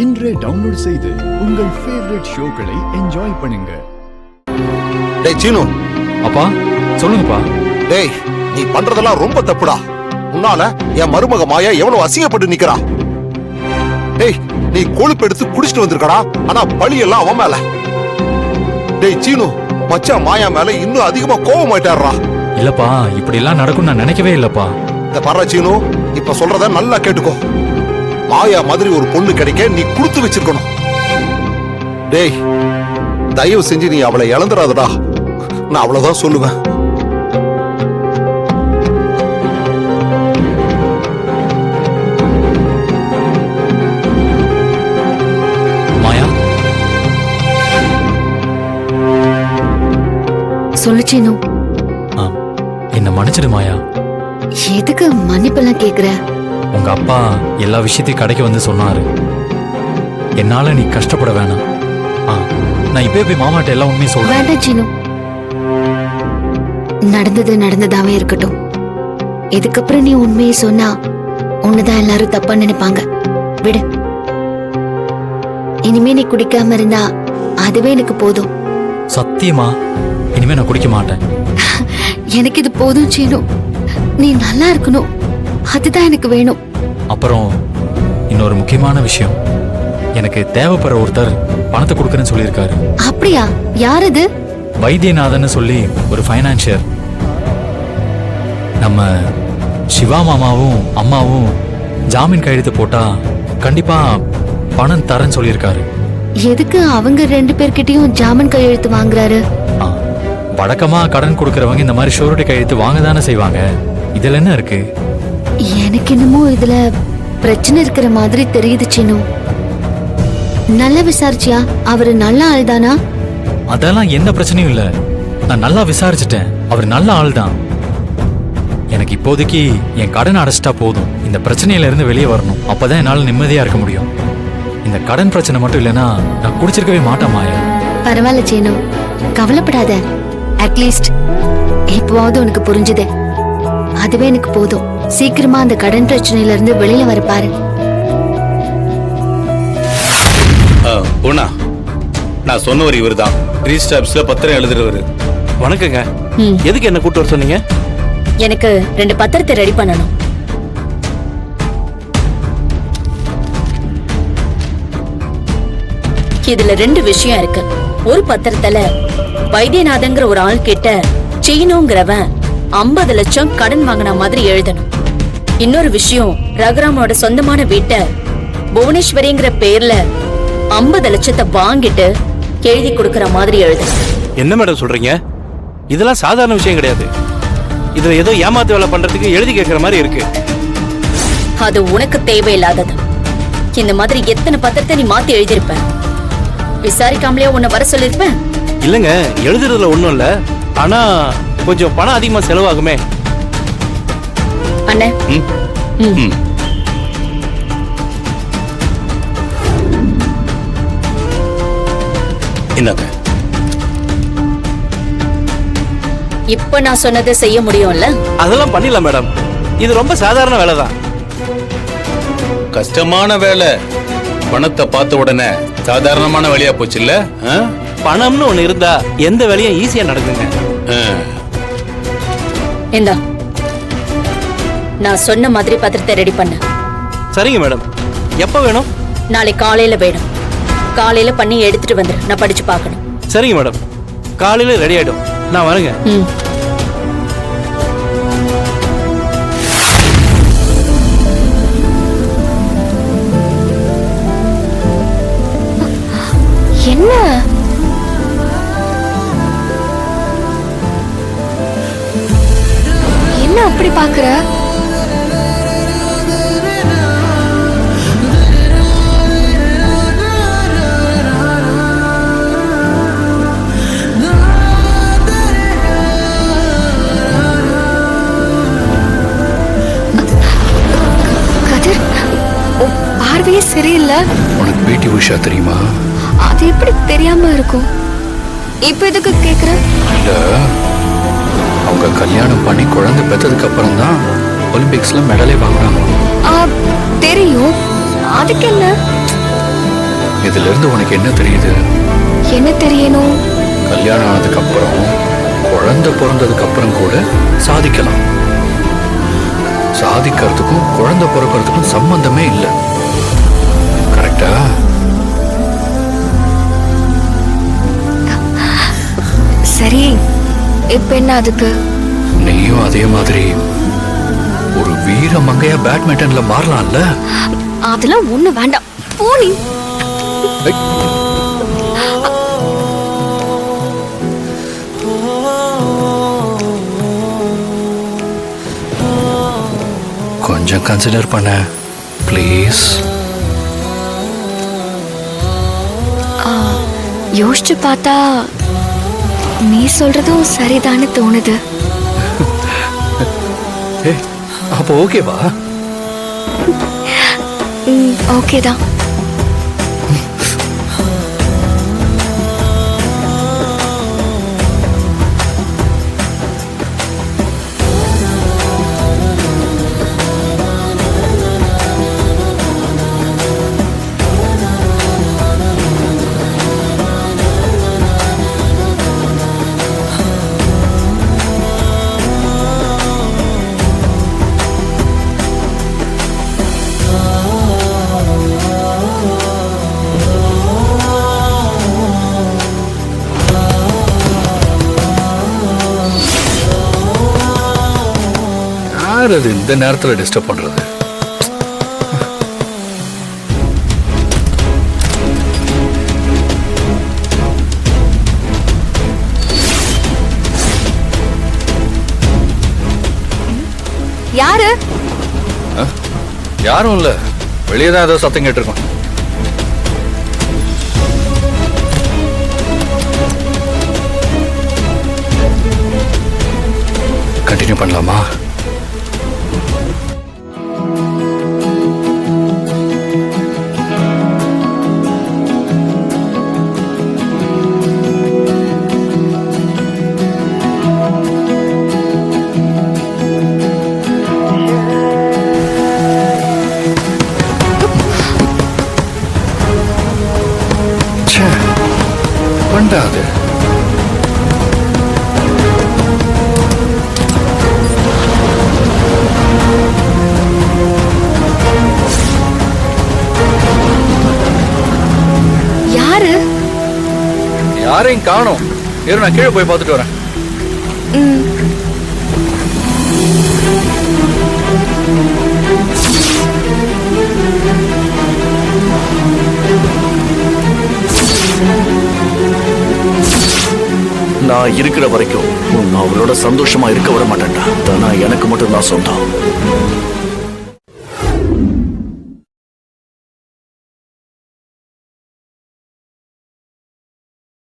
இன்றே டவுன்லோட் செய்து உங்கள் ஃபேவரட் ஷோக்களை என்ஜாய் பண்ணுங்க. டேய் சீனு. அப்பா சொல்லுங்கப்பா. டேய் நீ பண்றதெல்லாம் ரொம்ப தப்புடா. உன்னால என் மருமக மாயா எவ்வளவு அசிங்கப்பட்டு நிக்கிறா. டேய் நீ கொழுப்பு எடுத்து குடிச்சிட்டு வந்திருக்கடா, ஆனா பழி எல்லாம் அவன் மேல. டேய் சீனு, மச்சான் மாயா மேல இன்னும் அதிகமா கோவமாயிட்டாரா. இல்லப்பா, இப்படி எல்லாம் நடக்கும் நான் நினைக்கவே இல்லப்பா. இந்த பர்ற சீனு, இப்ப சொல்றத நல்லா கேட்டுக்கோ. மாயா மாதிரி ஒரு பொண்ணு கிடைக்க நீ கொடுத்து வச்சிருக்கணும். டேய் தயவு செஞ்சு நீ அவளை இழந்துடாதடா. நான் அவ்வளவுதான் சொல்லுவேன். மாயா சொல்லு சீனு. என்ன மன்னிச்சிடு மாயா. எதுக்கு மன்னிப்பெல்லாம் கேக்குற? உங்க அப்பா எல்லா விஷயத்தையும் கடைக்கு வந்து சொன்னாரு. என்னால நீ கஷ்டப்பட வேணாம். நான் இப்பவே போய் மாமாட்ட எல்லாம் உண்மையை சொல்றேன். வேண்டாம் சீனு, நடந்தது நடந்ததாவே இருக்கட்டும். இதுக்கப்புறம் நீ உண்மையை சொன்னா உன்னதான் எல்லாரும் தப்பா நினைப்பாங்க. விடு. இனிமே நீ குடிக்காம இருந்தா அதுவே எனக்கு போதும். சத்தியமா இனிமே நான் குடிக்க மாட்டேன். எனக்கு இது போதும் சீனு. நீ நல்லா இருக்கணும், அதுதான் எனக்கு வேணும். அப்புறம் இன்னொரு முக்கியமான விஷயம், எனக்கு தேவைப்படுற ஒருத்தர் பணத்தை கொடுக்கறேன்னு சொல்லியிருக்காரு. அப்படியா? யார் அது? வைத்தியநாதன் சொல்லி ஒரு ஃபைனான்சியர். நம்ம சிவா மாமாவும் அம்மாவும் ஜாமீன் கையெழுத்து போட்டா கண்டிப்பா பணம் தரேன்னு சொல்லியிருக்காரு. எதுக்கு அவங்க ரெண்டு பேர்கிட்டயும் ஜாமீன் கையெழுத்து வாங்குறாரு? வழக்கமா கடன் கொடுக்கறவங்க இந்த மாதிரி ஷூரிட்டி கையெழுத்து வாங்க தானே செய்வாங்க. இதுல என்ன இருக்கு? எனக்கு என்னமோ இதுல பிரச்சனை இருக்கிற மாதிரி தெரியுது சீனு. நல்லா விசாரிச்சியா? அவரு நல்ல ஆள் தானா? அதெல்லாம் எந்த பிரச்சனையும் இல்ல. நான் நல்லா விசாரிச்சுட்டேன். அவர் நல்ல ஆள் தான். எனக்கு இப்போதைக்கு என் கடன் அடைச்சிட்டா போதும். இந்த பிரச்சனையில இருந்து வெளியே வரணும். அப்பதான் என்னால நிம்மதியா இருக்க முடியும். இந்த கடன் பிரச்சனை மட்டும் இல்லைன்னா நான் குடிச்சிருக்கவே மாட்டேன் மாயா. பரவாயில்ல சீனு, கவலைப்படாத. அட்லீஸ்ட் இப்போவாவது உனக்கு புரிஞ்சுதே, அதுவே எனக்கு போதும். சீக்கிரமா அந்த கடன் பிரச்சனையில இருந்து வெளியில வர பாரு. பூனா, நான் சொன்னவர் இவர் தான். ரிஜிஸ்டர் ஆபீஸ்ல பத்திரம் எழுதுறவர். வணக்கங்க. எதுக்கு என்ன கூட்டு வர சொன்னீங்க? எனக்கு 2 பத்திரத்தை ரெடி பண்ணணும். இதுல 2 விஷயம் இருக்கு. ஒரு பத்திரத்துல வைத்தியநாதங்கிற ஒரு ஆள் கிட்ட சீனுங்கிறவன் 50 லட்சம் கடன் வாங்கின மாதிரி எழுதணும். இன்னொரு விஷயம், ரகுராமோட சொந்தமான வீட்டை புவனேஸ்வரிங்கிற பேர்ல 50 லட்சத்தை வாங்கிட்டு எழுதி கொடுக்கற மாதிரி எழுதணும். என்ன மேடம் சொல்றீங்க? இதெல்லாம் சாதாரண விஷயம் கிடையாது. இதுல ஏதோ ஏமாத்து வேலை பண்றதுக்கு எழுதி கேட்கிற மாதிரி இருக்கு. அது உனக்கு தேவையில்லாதது. இந்த மாதிரி எத்தனை பத்திரத்தை நீ மாத்தி எழுதியிருப்ப? விசாரிக்காமலே உன்னை வர சொல்லிருப்பேன். இல்லங்க, எழுதுறதுல ஒண்ணும் இல்ல. ஆனா கொஞ்சம் பணம் அதிகமா செலவாகுமே. அண்ணே, என்னங்க இப்ப நான் சொன்னதை செய்ய முடியும்ல? அதெல்லாம் பண்ணிடலாம் மேடம். இது ரொம்ப சாதாரண வேலை தான். கஷ்டமான வேலை. பணத்தை பார்த்த உடனே சாதாரணமான வேலையா போச்சு இல்ல? பணம்னு ஒண்ணு இருந்தா எந்த வேலையும் ஈஸியா நடக்குங்க. இந்தா, நான் சொன்ன மாதிரி பத்திரத்தை ரெடி பண்ண. சரிங்க மேடம். எப்ப வேணும்? நாளை காலையில வேணும். காலையில பண்ணி எடுத்துட்டு வந்துரு, நான் படிச்சு பார்க்கணும். சரிங்க மேடம், காலையில ரெடி ஆயிடும். நான் வரேங்க. என்ன என்ன அப்படி பாக்குற? கதிர், பார்வையே சரியில்லை. உனக்கு பிடி உஷா தெரியுமா? அது எப்படி தெரியாம இருக்கும்? இப்ப எதுக்கு கேக்குற? இல்ல, அவங்க கல்யாணம் பண்ணி குழந்தை பெற்றதுக்கு அப்புறம் தான் ஒலிம்பிக்ஸ்ல மெடலே வாங்குறாங்க. தெரியும், அதுக்கு என்ன? இதுல இருந்து உனக்கு என்ன தெரியுது? என்ன தெரியணும்? கல்யாணம் ஆனதுக்கு அப்புறம், குழந்தை பிறந்ததுக்கு அப்புறம் கூட சாதிக்கலாம். சாதிக்கிறதுக்கும் குழந்தை பிறக்கிறதுக்கும் சம்பந்தமே இல்லை. கரெக்டா? சரி, இப்ப என்ன அதுக்கு? நீயும் அதே மாதிரி ஒரு வீர மங்கையா பேட்மிண்டன்ல மாறலாம்ல? அதெல்லாம் ஒண்ணு வேண்டாம். போனி. கொஞ்சம் கன்சிடர் பண்ண ப்ளீஸ். யோசிச்சு பார்த்தா நீ சொல்றதும் சரிதான்னு தோணுது. அப்போ ஓகேவா? ஓகே தான். யார் அது இந்த நேரத்துல டிஸ்டர்ப் பண்றது? யாரு? யாரும் இல்ல, வெளியே தான் ஏதோ சத்தம் கேட்டிருக்கோம். கண்டினியூ பண்ணலாமா? பண்ணாது. யாரு? யாரையும் காணோம். இரு, நான் கீழே போய் பார்த்துட்டு வரேன். நான் இருக்கிற வரைக்கும் உன் அவளோட சந்தோஷமா இருக்க விட மாட்டேன்டா. ஆனா எனக்கு மட்டும் தான் சொந்தம்.